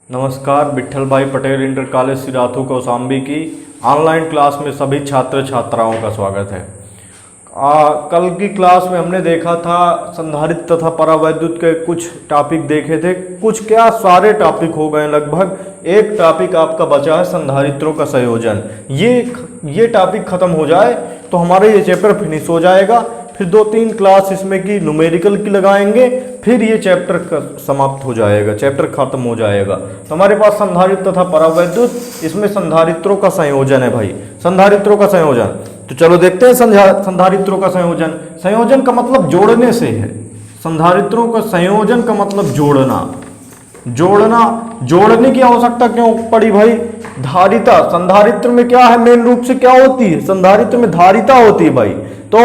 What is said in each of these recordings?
नमस्कार। विट्ठल भाई Patel inter college Sirathu Kaushambi की ऑनलाइन क्लास में सभी छात्र छात्राओं का स्वागत है। कल की क्लास में हमने देखा था संधारित्र तथा परावैद्युत के कुछ टॉपिक देखे थे। कुछ क्या सारे टॉपिक हो गए, लगभग एक टॉपिक आपका बचा है संधारित्रों का संयोजन। ये टॉपिक खत्म हो जाए तो हमारा ये चैप्टर फिनिश हो जाएगा। फिर 2-3 क्लास इसमें की न्यूमेरिकल की लगाएंगे, फिर ये चैप्टर समाप्त हो जाएगा, चैप्टर खत्म हो जाएगा। तो हमारे पास संधारित्र तथा परावैद्युत, इसमें संधारित्रों का संयोजन है भाई, संधारित्रों का संयोजन। तो चलो देखते हैं संधारित्रों का संयोजन। संयोजन का मतलब जोड़ने से है। संधारित्रों का संयोजन का मतलब जोड़ने की आवश्यकता क्यों पड़ी भाई? धारिता, संधारित्र में क्या है, मेन रूप से क्या होती है, संधारित्र में धारिता होती है भाई। तो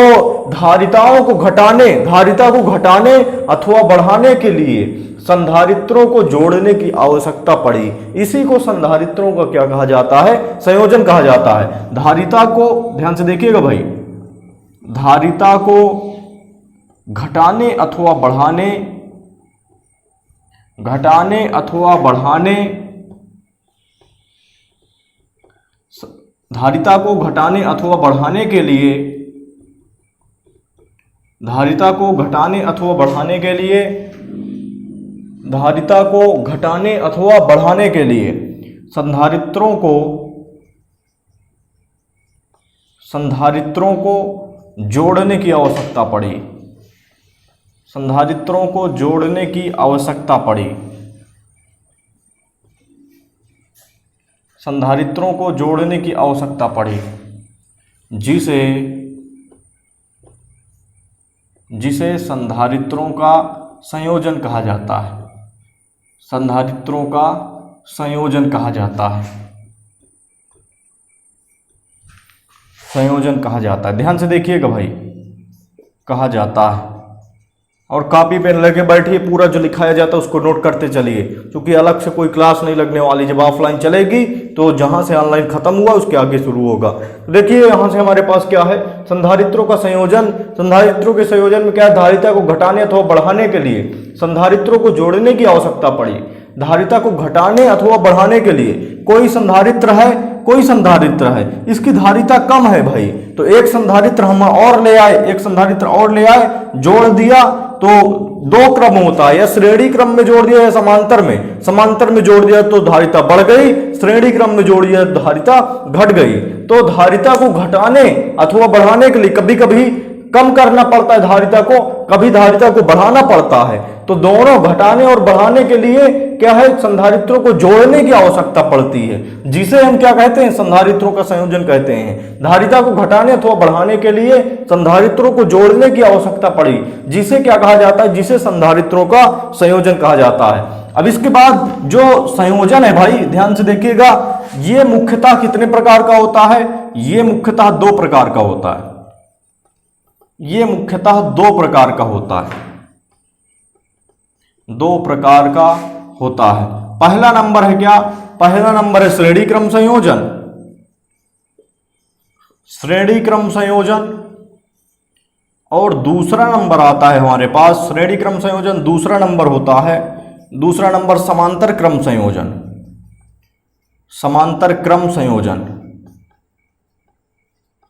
धारिता को घटाने अथवा बढ़ाने के लिए संधारित्रों को जोड़ने की आवश्यकता पड़ी। इसी को संधारित्रों का क्या कहा जाता है, संयोजन कहा जाता है। धारिता को ध्यान से देखिएगा भाई, धारिता को घटाने अथवा बढ़ाने धारिता को घटाने अथवा बढ़ाने के लिए धारिता को घटाने अथवा बढ़ाने के लिए संधारित्रों को जोड़ने की आवश्यकता पड़ी। संधारित्रों को जोड़ने की आवश्यकता पड़ी। संधारित्रों को जोड़ने की आवश्यकता पड़ी, जिसे संधारित्रों का संयोजन कहा जाता है। संधारित्रों का संयोजन कहा जाता है। संयोजन कहा जाता है, ध्यान से देखिएगा भाई, कहा जाता है। और कॉपी पेन लेके बैठिए, पूरा जो लिखाया जाता है उसको नोट करते चलिए, क्योंकि अलग से कोई क्लास नहीं लगने वाली। जब ऑफलाइन चलेगी तो जहां से ऑनलाइन खत्म हुआ उसके आगे शुरू होगा। तो देखिए यहां से हमारे पास क्या है, संधारित्रों का संयोजन। संधारित्रों के संयोजन में क्या है, धारिता को घटाने अथवा बढ़ाने के लिए संधारित्रों को जोड़ने की आवश्यकता पड़ी। धारिता को घटाने अथवा बढ़ाने के लिए कोई संधारित्र है, इसकी धारिता कम है भाई, तो एक संधारित्र हम और ले आए, जोड़ दिया, तो 2 क्रम होता है, या श्रेणी क्रम में जोड़ दिया या समांतर में जोड़ दिया तो धारिता बढ़ गई, श्रेणी क्रम में जोड़ दिया धारिता घट गई। तो धारिता को घटाने अथवा बढ़ाने के लिए कभी कभी कम करना पड़ता है धारिता को, कभी धारिता को बढ़ाना पड़ता है। तो दोनों घटाने और बढ़ाने के लिए क्या है, संधारित्रों को जोड़ने की आवश्यकता पड़ती है, जिसे हम क्या कहते हैं, संधारित्रों का संयोजन कहते हैं। धारिता को घटाने अथवा बढ़ाने के लिए संधारित्रों को जोड़ने की आवश्यकता पड़ी, जिसे क्या कहा जाता है, जिसे संधारित्रों का संयोजन कहा जाता है। अब इसके बाद जो संयोजन है भाई, ध्यान से देखिएगा, ये मुख्यतः कितने प्रकार का होता है, ये मुख्यतः 2 प्रकार का होता है। ये मुख्यतः 2 प्रकार का होता है, 2 प्रकार का होता है। पहला नंबर है क्या, पहला नंबर है श्रेणी क्रम संयोजन, और दूसरा नंबर आता है हमारे पास श्रेणी क्रम संयोजन, दूसरा नंबर होता है, दूसरा नंबर समांतर क्रम संयोजन।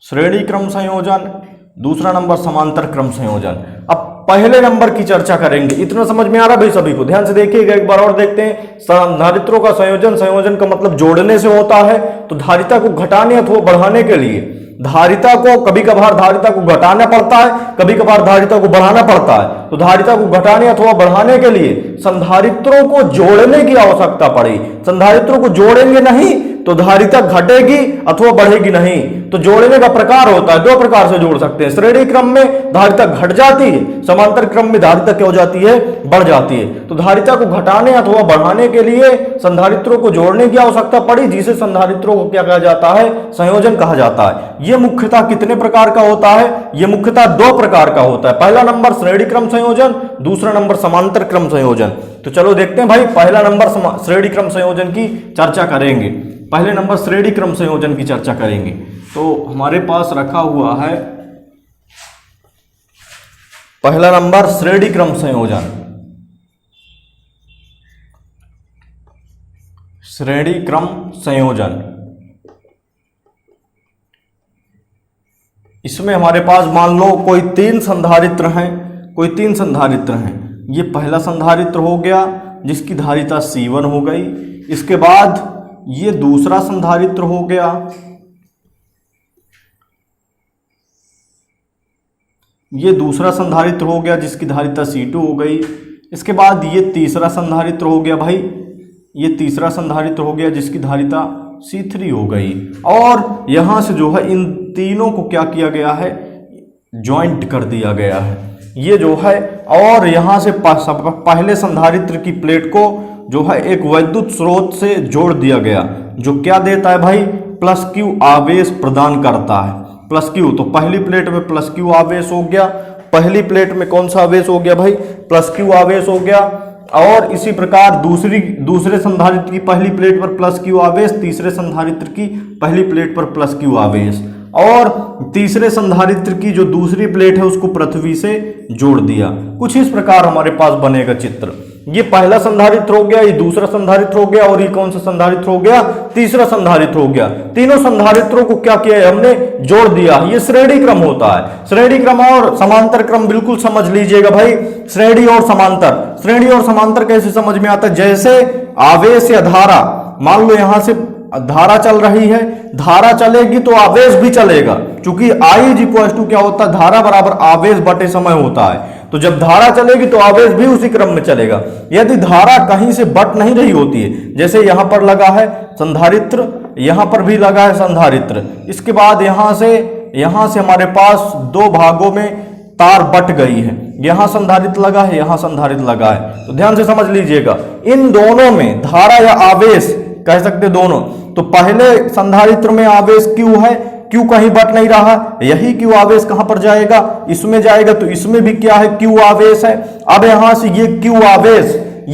श्रेणी क्रम संयोजन, दूसरा नंबर समांतर क्रम संयोजन। अब पहले नंबर की चर्चा करेंगे। इतना समझ में आ रहा भाई सभी को? ध्यान से देखिएगा, एक बार और देखते हैं। संधारित्रों का संयोजन का मतलब जोड़ने से होता है। तो धारिता को घटाने अथवा बढ़ाने के लिए धारिता को कभी कभार धारिता को घटाना पड़ता है, कभी कभार धारिता को बढ़ाना पड़ता है। तो धारिता को घटाने अथवा बढ़ाने के लिए संधारित्रों को जोड़ने की आवश्यकता पड़ी। संधारित्रों को जोड़ेंगे नहीं तो धारिता घटेगी अथवा बढ़ेगी नहीं। तो जोड़ने का प्रकार होता है, 2 प्रकार से जोड़ सकते हैं। श्रेणी क्रम में धारिता घट जाती है, समांतर क्रम में धारिता क्या हो जाती है, बढ़ जाती है। तो धारिता को घटाने अथवा बढ़ाने के लिए संधारित्रों को जोड़ने की आवश्यकता पड़ी, जिसे संधारित्रों को क्या कहा जाता है, संयोजन कहा जाता है। यह मुख्यतः कितने प्रकार का होता है, यह मुख्यतः 2 प्रकार का होता है। पहला नंबर श्रेणी क्रम संयोजन, दूसरा नंबर समांतर क्रम संयोजन। तो चलो देखते हैं भाई, पहला नंबर श्रेणी क्रम संयोजन की चर्चा करेंगे। पहले नंबर श्रेणी क्रम संयोजन की चर्चा करेंगे। तो हमारे पास रखा हुआ है पहला नंबर श्रेणी क्रम संयोजन। श्रेणी क्रम संयोजन। इसमें हमारे पास मान लो कोई तीन संधारित्र हैं, ये पहला संधारित्र हो गया जिसकी धारिता C1 हो गई। इसके बाद ये दूसरा संधारित्र हो गया, ये दूसरा संधारित्र हो गया जिसकी धारिता C2 हो गई। इसके बाद ये तीसरा संधारित्र हो गया भाई, ये तीसरा संधारित्र हो गया जिसकी धारिता C3 हो गई। और यहां से जो है इन तीनों को क्या किया गया है, ज्वाइंट कर दिया गया है, ये जो है। और यहां से पहले संधारित्र की प्लेट को जो है एक वैद्युत स्रोत से जोड़ दिया गया, जो क्या देता है भाई, +Q आवेश प्रदान करता है। +Q, तो पहली प्लेट में +Q आवेश हो गया, पहली प्लेट में कौन सा आवेश हो गया भाई, +Q आवेश हो गया। और इसी प्रकार दूसरे संधारित्र की पहली प्लेट पर +Q आवेश, तीसरे संधारित्र की पहली प्लेट पर +Q आवेश, और तीसरे संधारित्र की जो दूसरी प्लेट है उसको पृथ्वी से जोड़ दिया। कुछ इस प्रकार हमारे पास बनेगा चित्र। ये पहला संधारित्र हो गया, ये दूसरा संधारित्र हो गया, और ये कौन सा संधारित्र हो गया, तीसरा संधारित्र हो गया। तीनों संधारित्रों को क्या किया है हमने, जोड़ दिया। ये श्रेणी क्रम होता है। श्रेणी क्रम और समांतर क्रम बिल्कुल समझ लीजिएगा भाई। श्रेणी और समांतर कैसे समझ में आता है, जैसे आवेश या धारा, मान लो यहां से धारा चल रही है, धारा चलेगी तो आवेश भी चलेगा, क्योंकि I क्या होता है, धारा बराबर आवेश बटे समय होता है। तो जब धारा चलेगी तो आवेश भी उसी क्रम में चलेगा। यदि धारा कहीं से बट नहीं रही होती है, जैसे यहां पर लगा है संधारित्र, यहां पर भी लगा है संधारित्र, इसके बाद यहां से हमारे पास दो भागों में तार बट गई है, यहां संधारित्र लगा है, यहां संधारित्र लगा है। तो ध्यान से समझ लीजिएगा, इन दोनों में धारा या आवेश कह सकते दोनों। तो पहले संधारित्र में आवेश Q है, Q कहीं बट नहीं रहा, यही Q आवेश कहां पर जाएगा, इसमें जाएगा, तो इसमें भी क्या है, Q आवेश है। अब यहां से ये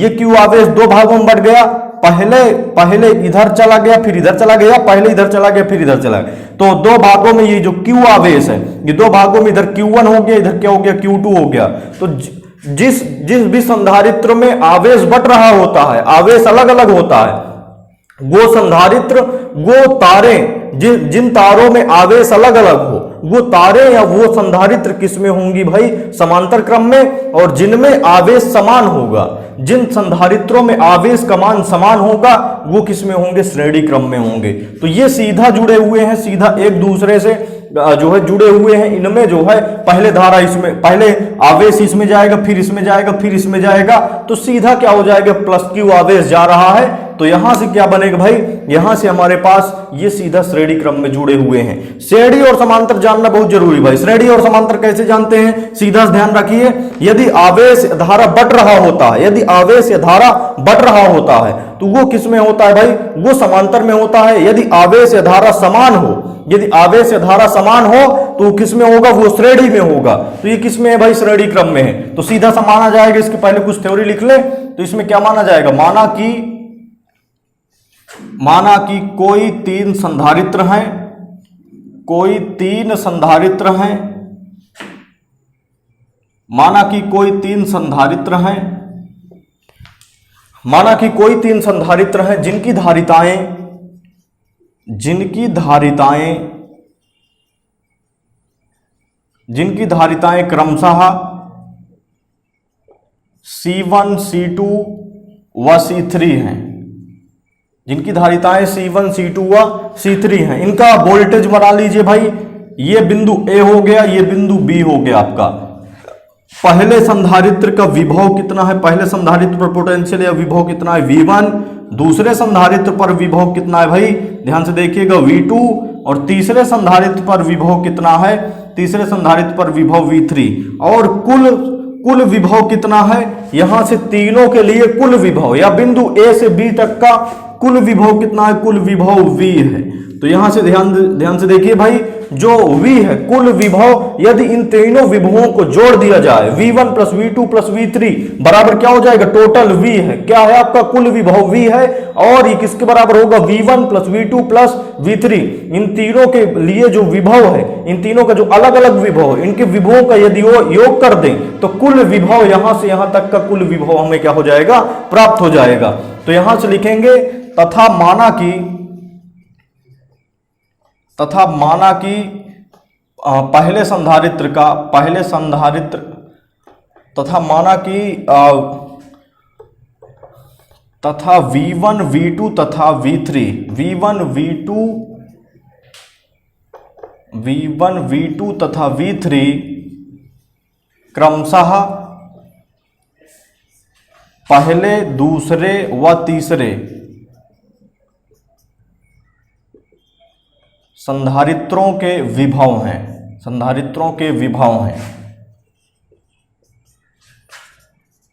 Q आवेश दो भागों में बट गया, पहले इधर चला गया, फिर इधर चला गया, पहले इधर चला गया, फिर इधर चला गया। तो दो भागों में ये जो Q आवेश है, ये दो भागों में इधर Q1 हो गया, इधर क्या हो गया, Q2 हो गया। तो जिस भी संधारित्र में आवेश बट रहा होता है, आवेश अलग अलग होता है, वो संधारित्र, वो तारें, जिन तारों में आवेश अलग अलग हो, वो तारें या वो संधारित्र किस में होंगी भाई, समांतर क्रम में। और जिनमें आवेश समान होगा, जिन संधारित्रों में आवेश का मान समान होगा, वो किस में होंगे, श्रेणी क्रम में होंगे। तो ये सीधा जुड़े हुए हैं, सीधा एक दूसरे से जो है जुड़े हुए हैं। इनमें जो है पहले धारा इसमें, पहले आवेश इसमें जाएगा, फिर इसमें जाएगा, फिर इसमें जाएगा, तो सीधा क्या हो जाएगा, +Q आवेश जा रहा है। तो यहां से क्या बनेगा भाई, यहां से हमारे पास ये सीधा श्रेणी क्रम में जुड़े हुए हैं। श्रेणी और समांतर जानना बहुत जरूरी भाई। श्रेणी और समांतर कैसे जानते हैं, सीधा ध्यान रखिए। यदि आवेश धारा बट रहा होता है, यदि आवेश या धारा बट रहा होता है, तो वो किस में होता है भाई, वो समांतर में होता है। यदि आवेश या धारा समान हो, यदि आवेश या धारा समान हो, तो किस में होगा, वो श्रेणी में होगा। तो ये किस में है भाई, श्रेणी क्रम में है। तो सीधा सा माना जाएगा, इसके पहले कुछ थ्योरी लिख ले। तो इसमें क्या माना जाएगा, माना कि कोई तीन संधारित्र हैं, कोई तीन संधारित्र हैं, माना कि कोई तीन संधारित्र हैं, माना कि कोई तीन संधारित्र हैं जिनकी धारिताएं क्रमशः C1, C2 व C3 हैं, जिनकी धारिताएं C1, C2 व C3 हैं। इनका वोल्टेज बना लीजिए भाई, ये बिंदु A हो गया, ये बिंदु B हो गया आपका। पहले संधारित्र का विभव कितना है, पहले संधारित्र पर पोटेंशियल या विभव कितना है, V1। दूसरे संधारित्र पर विभव कितना है भाई, ध्यान से देखिएगा, V2। और तीसरे संधारित्र पर विभव कितना है, तीसरे संधारित्र पर विभव V3। और कुल विभव कितना है, यहां से तीनों के लिए कुल विभव या बिंदु A से B तक का कुल विभव कितना है, कुल विभव V है। तो यहां से ध्यान से देखिए भाई, जो V है कुल विभव, यदि इन तीनों विभवों को जोड़ दिया जाए, V1 + V2 + V3 बराबर क्या हो जाएगा, टोटल V है। क्या है आपका, कुल विभव V है। और ये किसके बराबर होगा, V1 + V2 + V3। इन तीनों के लिए जो विभव है, इन तीनों का जो अलग अलग विभव है, इनके विभवों का यदि योग कर दें, तो कुल विभव यहां से यहां तक का कुल विभव हमें क्या हो जाएगा, प्राप्त हो जाएगा। तो यहां से लिखेंगे तथा माना कि पहले संधारित्र तथा माना कि तथा V1 V2 तथा V3 V1 V2 तथा V3 क्रमशः पहले, दूसरे व तीसरे संधारित्रों के विभव हैं।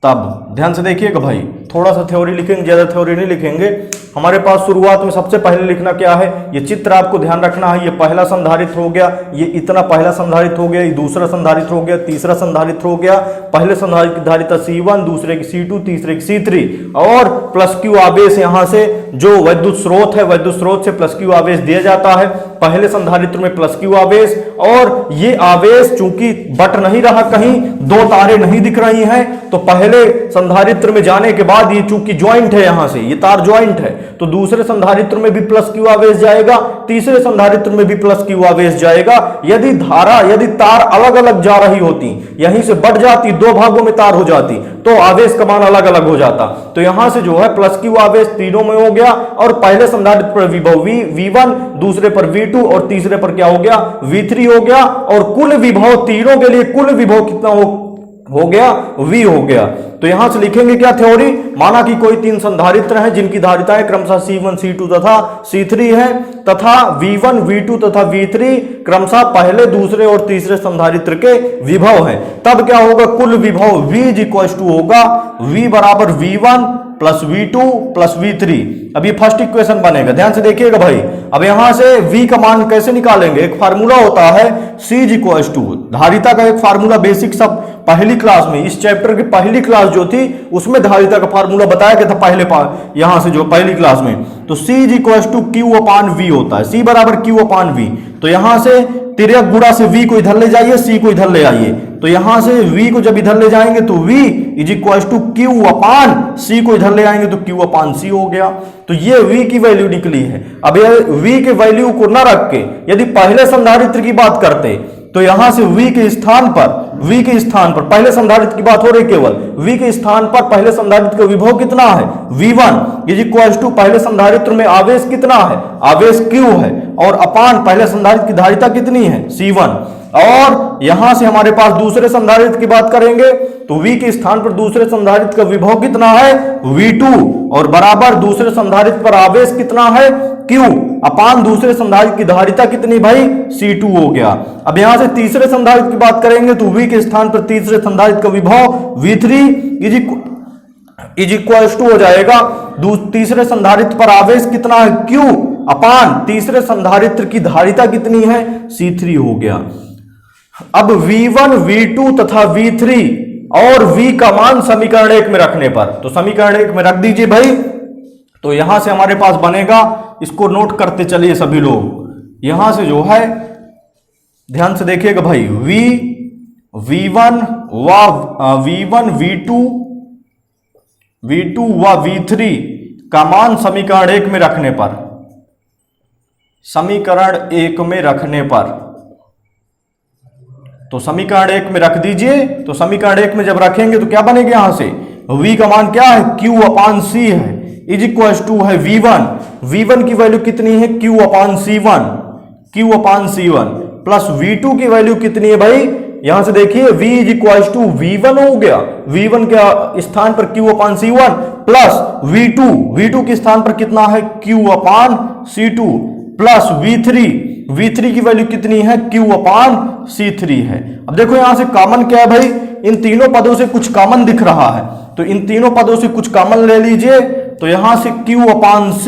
तब ध्यान से देखिएगा भाई, थोड़ा सा थ्योरी लिखेंगे, ज्यादा थ्योरी नहीं लिखेंगे। हमारे पास शुरुआत में सबसे पहले लिखना क्या है, ये चित्र आपको ध्यान रखना है। ये पहला संधारित्र हो गया, ये इतना पहला संधारित्र हो गया, ये दूसरा संधारित्र हो गया, तीसरा संधारित्र हो गया। पहले संधारित्र की धारिता C1, दूसरे की C2, तीसरे की C3 और प्लस Q आवेश यहां से जो विद्युत स्रोत है, विद्युत स्रोत से प्लस Q आवेश दिया जाता है। पहले संधारित्र में प्लस Q आवेश, और ये आवेश चूंकि बट नहीं रहा, कहीं दो तारे नहीं दिख रही हैं, तो पहले संधारित्र में जाने के बाद ये चूंकि ज्वाइंट है, यहां से ये तार ज्वाइंट है, तो दूसरे संधारित्र में भी प्लस Q आवेश जाएगा, तीसरे संधारित्र में भी प्लस Q आवेश जाएगा। यदि तार अलग अलग जा रही होती, यहीं से बढ़ जाती, दो भागों में तार हो जाती, तो आवेश का मान अलग अलग हो जाता। तो यहां से जो है प्लस Q आवेश तीनों में हो गया, और पहले संधारित्र पर विभव V1, दूसरे पर V2 और तीसरे पर क्या हो गया, V3 हो गया। और कुल विभव तीनों के लिए कुल विभव कितना हो गया, V हो गया। तो यहां से लिखेंगे क्या थ्योरी, माना कि कोई तीन संधारित्र हैं जिनकी धारिताएं क्रमशः C1, C2 तथा C3 है, तथा V1, V2 तथा V3 क्रमशः पहले, दूसरे और तीसरे संधारित्र के विभव हैं। तब क्या होगा, कुल विभव V होगा V बराबर V1 plus V2 plus V3। अब ये फर्स्ट इक्वेशन बनेगा, ध्यान से देखिएगा भाई। अब यहां से V का मान कैसे निकालेंगे, एक फार्मूला होता है C धारिता का एक फार्मूला बेसिक सब पहली क्लास में, इस चैप्टर की पहली क्लास जो थी उसमें धारिता का फार्मूला बताया गया था यहां से जो पहली क्लास में। तो C Q अपान V होता है, C बराबर Q अपान V। तो यहां से तिर्यक गुणा से V को इधर ले जाइए, C को इधर ले आइए। तो यहां से V को जब इधर ले जाएंगे तो V Q अपान C को इधर ले आएंगे तो Q अपान C हो गया। तो ये V की वैल्यू निकली है। अब ये V के वैल्यू को न रख के यदि पहले संधारित्र की बात करते, तो यहां से V के स्थान पर पहले संधारित्र की बात हो रही, केवल V के स्थान पर पहले संधारित्र का विभव कितना है, V1 पहले संधारित्र में आवेश कितना है, आवेश Q है, और अपान पहले संधारित्र की धारिता कितनी है, C1। और यहां से हमारे पास दूसरे संधारित्र की बात करेंगे तो V के स्थान पर दूसरे संधारित्र का विभव कितना है, V2, और बराबर दूसरे संधारित्र पर आवेश कितना है, Q, अपान दूसरे संधारित्र की धारिता कितनी भाई, C2 हो गया। अब यहां से तीसरे संधारित्र की बात करेंगे तो V के स्थान पर तीसरे संधारित्र का विभव V3 हो जाएगा तीसरे संधारित्र पर आवेश कितना है, Q, अपान तीसरे संधारित्र की धारिता कितनी है, C3 हो गया। अब V1, V2 तथा V3 और V का मान समीकरण 1 में रखने पर, तो समीकरण 1 में रख दीजिए भाई। तो यहां से हमारे पास बनेगा, इसको नोट करते चलिए सभी लोग। यहां से जो है ध्यान से देखिएगा भाई, V1 V2 व V3 का मान समीकरण 1 में रखने पर, तो समीकरण 1 में रख दीजिए। तो समीकरण 1 में जब रखेंगे तो क्या बनेगा, यहां से V का मान क्या है, Q अपान C है, इज इक्वल टू है V1 की वैल्यू कितनी है, Q अपान C1 प्लस V2 की वैल्यू कितनी है भाई, यहां से देखिए V is equal to V1 हो गया, V1 के स्थान पर Q अपान C1 प्लस V2 के स्थान पर कितना है, Q अपान C2 प्लस V3 की वैल्यू कितनी है, Q अपान C3 है। अब देखो यहां से कॉमन क्या है भाई, इन तीनों पदों से कुछ कॉमन दिख रहा है, तो इन तीनों पदों से कुछ कॉमन ले लीजिए। तो यहां से Q upon C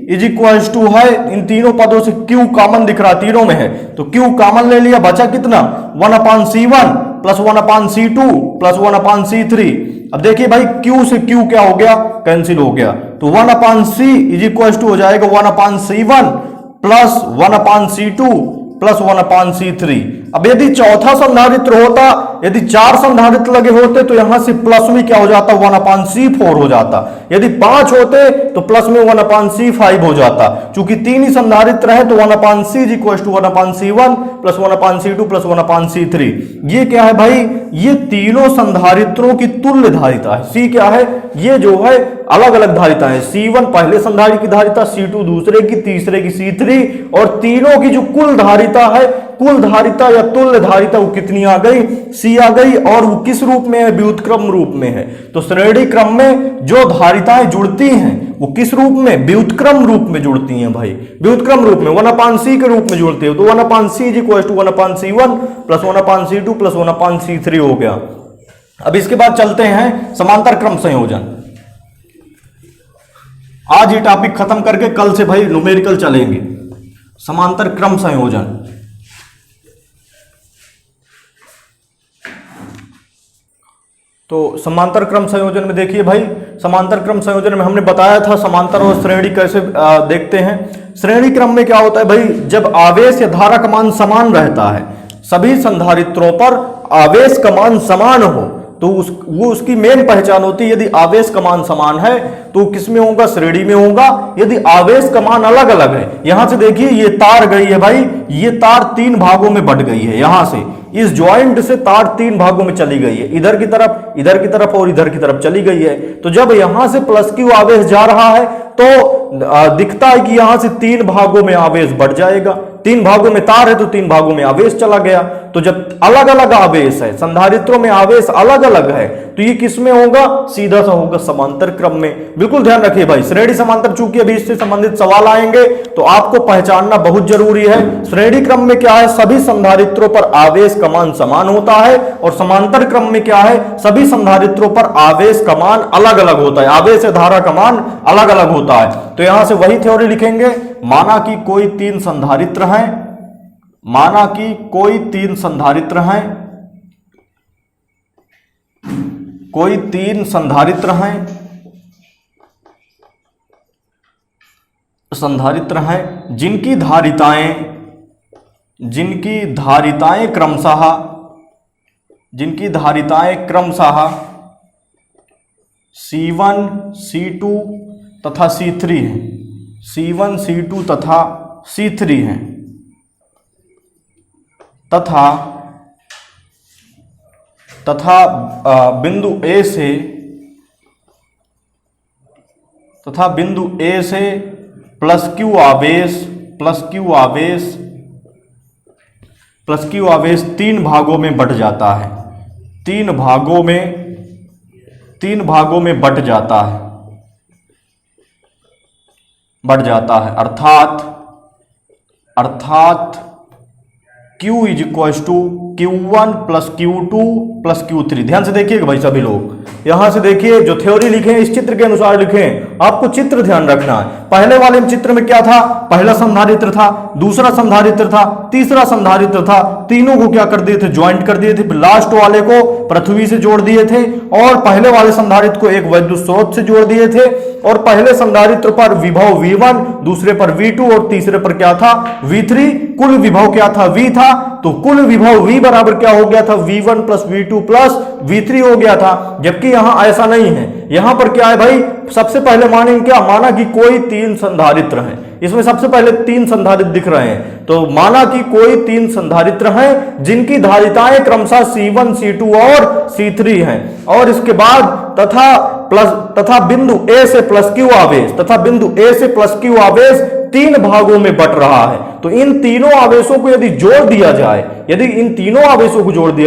is equal to है, इन तीनों पदों से Q कॉमन दिख रहा, तीनों में है, तो Q कॉमन ले लिया, बचा कितना, 1 अपान C1 प्लस 1 अपान C2 प्लस 1 अपान C3। अब देखिए भाई Q से Q क्या हो गया, कैंसिल हो गया, तो 1 अपान C इज इक्वल टू हो जाएगा 1 अपान C1 प्लस 1 अपान C2 प्लस 1/c3। अब यदि चौथा संधारित्र होता, यदि 4 संधारित्र लगे होते तो यहां से प्लस में क्या हो जाता, 1/c4 हो जाता। यदि 5 होते तो प्लस में 1/c5 हो जाता। चूंकि 3 ही संधारित्र है तो 1/c is equal to 1/c1 plus 1/c2 plus 1/c3। ये क्या है भाई, ये तीनों संधारित्रों की तुल्य धारिता है। सी क्या है, ये जो है अलग अलग धारिता है। C1 पहले संधारित्र की धारिता, C2 दूसरे की, तीसरे की C3, और तीनों की जो कुल धारिता है, कुल धारिता या तुल्य धारिता वो कितनी आ गई, C आ गई। और वो किस रूप में है, व्युत्क्रम रूप में है। तो श्रेणी क्रम में जो धारिताएं जुड़ती हैं वो किस रूप में, व्युत्क्रम रूप में जुड़ती हैं भाई, व्युत्क्रम रूप में 1/c के रूप में जुड़ती है। तो 1/c is equal to 1/c1 plus 1/c2 plus 1/c3 हो गया। अब इसके बाद चलते हैं समांतर क्रम संयोजन। आज ये टॉपिक खत्म करके कल से भाई न्यूमेरिकल चलेंगे। समांतर क्रम संयोजन, तो समांतर क्रम संयोजन में देखिए भाई, समांतर क्रम संयोजन में हमने बताया था समांतर और श्रेणी कैसे देखते हैं। श्रेणी क्रम में क्या होता है भाई, जब आवेश या धारा का मान समान रहता है, सभी संधारित्रों पर आवेश का मान समान हो तो वो उसकी मेन पहचान होती है। यदि आवेश का मान समान है तो किसमें होगा, श्रेणी में होगा। यदि आवेश का मान अलग अलग है, यहां से देखिए ये तार गई है भाई, ये तार 3 भागों में बट गई है। यहां से इस ज्वाइंट से तार 3 भागों में चली गई है, इधर की तरफ, इधर की तरफ और इधर की तरफ चली गई है। तो जब यहां से प्लस क्यू आवेश जा रहा है तो दिखता है कि यहां से 3 भागों में आवेश बढ़ जाएगा। 3 भागों में तार है तो 3 भागों में आवेश चला गया। तो जब अलग अलग आवेश है, संधारित्रों में आवेश अलग अलग है, तो ये किस में होगा, सीधा सा होगा समांतर क्रम में। बिल्कुल ध्यान रखिए भाई, श्रेणी समांतर, चूंकि अभी इससे संबंधित सवाल आएंगे तो आपको पहचानना बहुत जरूरी है। श्रेणी क्रम में क्या है, सभी संधारित्रों पर आवेश का मान समान होता है, और समांतर क्रम में क्या है, सभी संधारित्रों पर आवेश का मान अलग अलग होता है, आवेश या धारा का मान अलग अलग होता है। तो यहां से वही थ्योरी लिखेंगे, माना कि कोई 3 संधारित्र हैं, माना कि कोई 3 संधारित्र हैं, कोई 3 संधारित्र हैं, संधारित्र हैं जिनकी धारिताएं क्रमशः C1, C2 तथा C3 हैं, C1, C2 तथा C3 हैं, तथा बिंदु A से प्लस क्यू आवेश 3 भागों में बट जाता है, 3 भागों में बट जाता है, अर्थात Q is equal to Q1 plus Q2 plus Q3। ध्यान से देखिएगा भाई सभी लोग, यहां से देखिए जो थ्योरी लिखे इस चित्र के अनुसार लिखें। आपको चित्र ध्यान रखना है। पहले वाले चित्र में क्या था, पहला संधारित्र था, दूसरा संधारित्र था, तीसरा संधारित्र था, तीनों को क्या कर दिए थे, ज्वाइंट कर दिए थे। लास्ट वाले को पृथ्वी से जोड़ दिए थे, और पहले वाले संधारित्र को एक विद्युत स्रोत से जोड़ दिए थे। और पहले संधारित्र पर विभव V1, दूसरे पर V2 और तीसरे पर क्या था, V3। कुल विभव क्या था, V था, तो कुल विभव V बराबर क्या हो गया था, V1 plus V2 plus V3 हो गया था। जबकि यहां ऐसा नहीं है, यहां पर क्या है भाई, सबसे पहले मानेंगे क्या, माना कि कोई 3 संधारित्र हैं, इसमें सबसे पहले 3 संधारित्र दिख रहे हैं। तो माना कि कोई 3 संधारित्र हैं जिनकी धारिताएं क्रमशः C1, C2 और C3 हैं, और इसके बाद तथा बिंदु A से प्लस क्यू आवेश 3 भागों में बट रहा है। तो इन तीनों आवेशों को यदि जोड़ दिया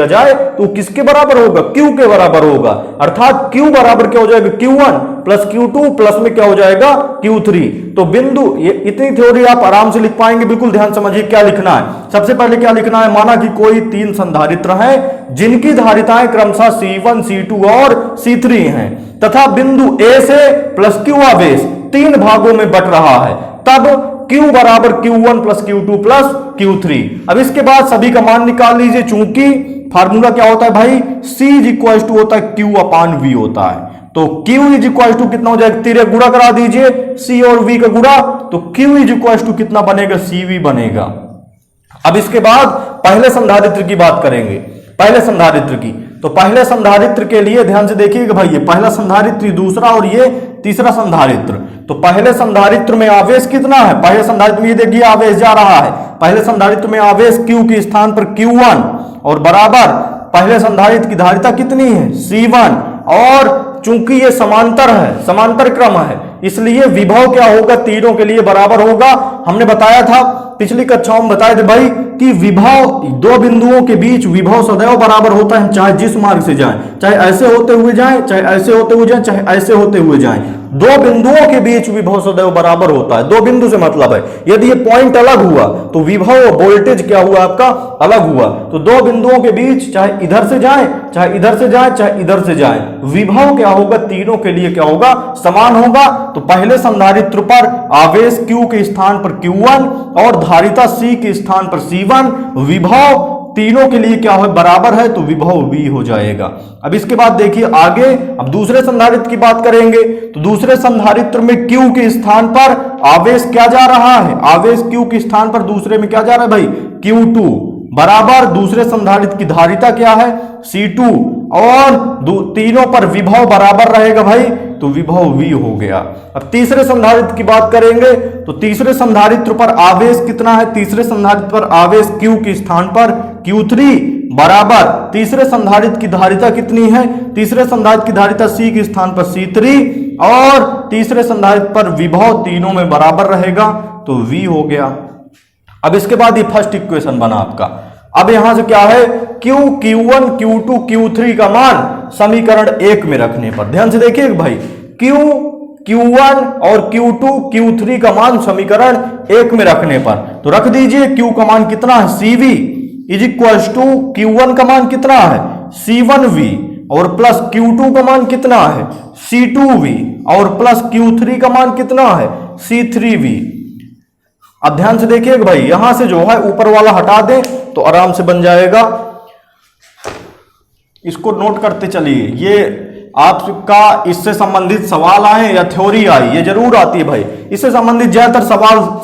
जाए, तो किसके बराबर होगा, Q के बराबर होगा। अर्थात Q बराबर क्या हो जाएगा, Q1 प्लस Q2 प्लस में क्या हो जाएगा, Q3। तो बिंदु, ये इतनी थ्योरी आप आराम से लिख पाएंगे। बिल्कुल ध्यान समझिए क्या लिखना है। सबसे पहले क्या लिखना है, माना कि कोई 3 संधारित्र हैं जिनकी धारिताएं क्रमशः C1, C2 और C3 हैं, तथा बिंदु A से प्लस Q आवेश 3 भागों में बट रहा है, तब Q बराबर Q1 plus Q2 plus Q3। अब इसके बाद सभी का मान निकाल लीजिए। चूंकि फार्मूला क्या होता है भाई, C इज इक्वल टू होता है Q अपान V होता है। तो Q इज इक्वल टू कितना हो जाएगा, तीरे गुणा करा दीजिए C और V का गुणा, तो Q इज इक्वल टू कितना बनेगा, CV बनेगा। अब इसके बाद पहले संधारित्र की बात करेंगे, पहले संधारित्र की। तो पहले संधारित्र के लिए ध्यान से देखिएगा भाई, ये पहला संधारित्र, ये दूसरा और ये तीसरा संधारित्र। तो पहले संधारित्र में आवेश कितना है, पहले संधारित्र में ये देखिए आवेश जा रहा है, पहले संधारित्र में आवेश Q के स्थान पर Q1 और बराबर पहले संधारित्र की धारिता कितनी है C1, और चूंकि ये समांतर है, समांतर क्रम है, इसलिए विभव क्या होगा, तीनों के लिए बराबर होगा। हमने बताया था पिछली कक्षाओं में बताए थे भाई कि विभव, दो बिंदुओं के बीच विभव सदैव बराबर होता है, चाहे जिस मार्ग से जाएं, चाहे ऐसे होते हुए जाएं, चाहे ऐसे होते हुए जाएं, चाहे ऐसे होते हुए जाएं, दो बिंदुओं के बीच विभव सदैव बराबर होता है। दो बिंदु से मतलब है यदि ये पॉइंट अलग हुआ तो विभव वोल्टेज क्या हुआ, आपका अलग हुआ। तो दो बिंदुओं के बीच चाहे इधर से जाएं, चाहे इधर से जाएं, चाहे इधर से जाएं, विभव क्या होगा, तीनों के लिए क्या होगा, समान होगा। तो पहले संधारित्र पर आवेश Q के स्थान पर Q1 और धारिता C के स्थान पर C1, विभव तीनों के लिए क्या है, बराबर है, तो विभव V हो जाएगा। अब इसके बाद देखिए आगे, अब दूसरे संधारित्र की बात करेंगे। तो दूसरे संधारित्र में Q के स्थान पर आवेश क्या जा रहा है, आवेश Q के स्थान पर दूसरे में क्या जा रहा है भाई, Q2 बराबर दूसरे संधारित्र की धारिता क्या है, C2, और तीनों पर विभव बराबर रहेगा भाई, तो विभव V हो गया। अब तीसरे संधारित्र की बात करेंगे। तो तीसरे संधारित्र पर आवेश कितना है, तीसरे संधारित्र पर आवेश Q के स्थान पर Q3 बराबर तीसरे संधारित्र की धारिता कितनी है, तीसरे संधारित्र की धारिता C के स्थान पर C3, और तीसरे संधारित्र पर विभव तीनों में बराबर रहेगा, तो V हो गया। अब इसके बाद ये फर्स्ट इक्वेशन बना आपका। अब यहां से क्या है, Q, Q1, Q2, Q3 का मान समीकरण 1 में रखने पर, ध्यान से देखिए भाई, Q, Q1 और Q2, Q3 का मान समीकरण 1 में रखने पर, तो रख दीजिए Q का मान कितना है, CV is equal to Q1 का मान कितना है, C1V, और प्लस Q2 का मान कितना है, C2V, और प्लस Q3 का मान कितना है, C3V। अब ध्यान से देखिएगा भाई, यहां से जो है ऊपर वाला हटा दें तो आराम से बन जाएगा। इसको नोट करते चलिए, ये आपका इससे संबंधित सवाल आए या थ्योरी आई, ये जरूर आती है भाई, इससे संबंधित ज्यादातर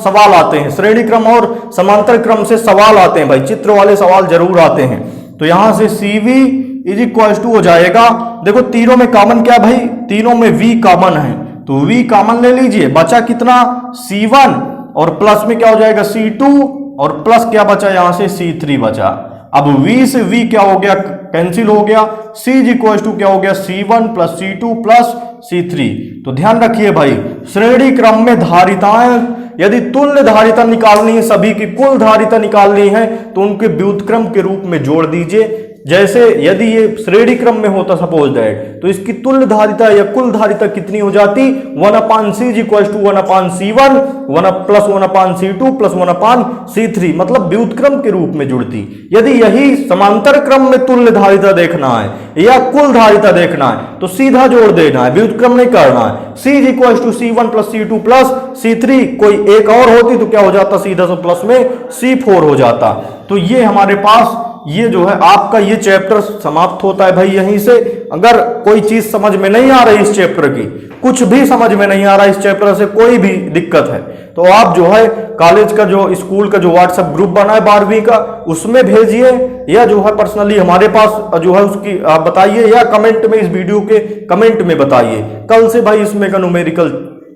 सवाल आते हैं, श्रेणी क्रम और समांतर क्रम से सवाल आते हैं भाई, चित्र वाले सवाल जरूर आते हैं। तो यहां से CV इज इक्वल टू हो जाएगा, देखो तीनों में कॉमन क्या भाई, तीनों में V कॉमन है, तो V कॉमन ले लीजिए, बचा कितना C1, और प्लस में क्या हो जाएगा C2, और प्लस क्या बचा यहां से C3 बचा। अब V से V क्या हो गया, कैंसिल हो गया, C इज इक्वल टू क्या हो गया, C1 plus C2 plus C3। तो ध्यान रखिए भाई, श्रेणी क्रम में धारिताएं, यदि तुल्य धारिता निकालनी है, सभी की कुल धारिता निकालनी है, तो उनके व्युत्क्रम के रूप में जोड़ दीजिए। जैसे यदि ये श्रेणी क्रम में होता सपोज दैट, तो इसकी तुल्य धारिता या कुल धारिता कितनी हो जाती, 1/C is equal to 1/C1 plus 1/C2 plus 1/C3, मतलब व्युत्क्रम के रूप में जुड़ती। यदि यही समांतर क्रम में तुल्य धारिता देखना है या कुल धारिता देखना है, तो सीधा जोड़ देना है, व्युत्क्रम नहीं करना है। C is equal to C1 plus C2 plus C3, कोई एक और होती तो क्या हो जाता, सीधा से प्लस में C4 हो जाता। तो ये हमारे पास ये जो है आपका ये चैप्टर समाप्त होता है भाई यहीं से। अगर कोई चीज समझ में नहीं आ रही इस चैप्टर की, कुछ भी समझ में नहीं आ रहा इस चैप्टर से, कोई भी दिक्कत है, तो आप जो है कॉलेज का जो स्कूल का जो व्हाट्सएप ग्रुप बना है 12वीं का, उसमें भेजिए, या जो है पर्सनली हमारे पास जो है उसकी आप बताइए, या कमेंट में, इस वीडियो के कमेंट में बताइए। कल से भाई इसमें का न्यूमेरिकल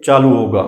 चालू होगा।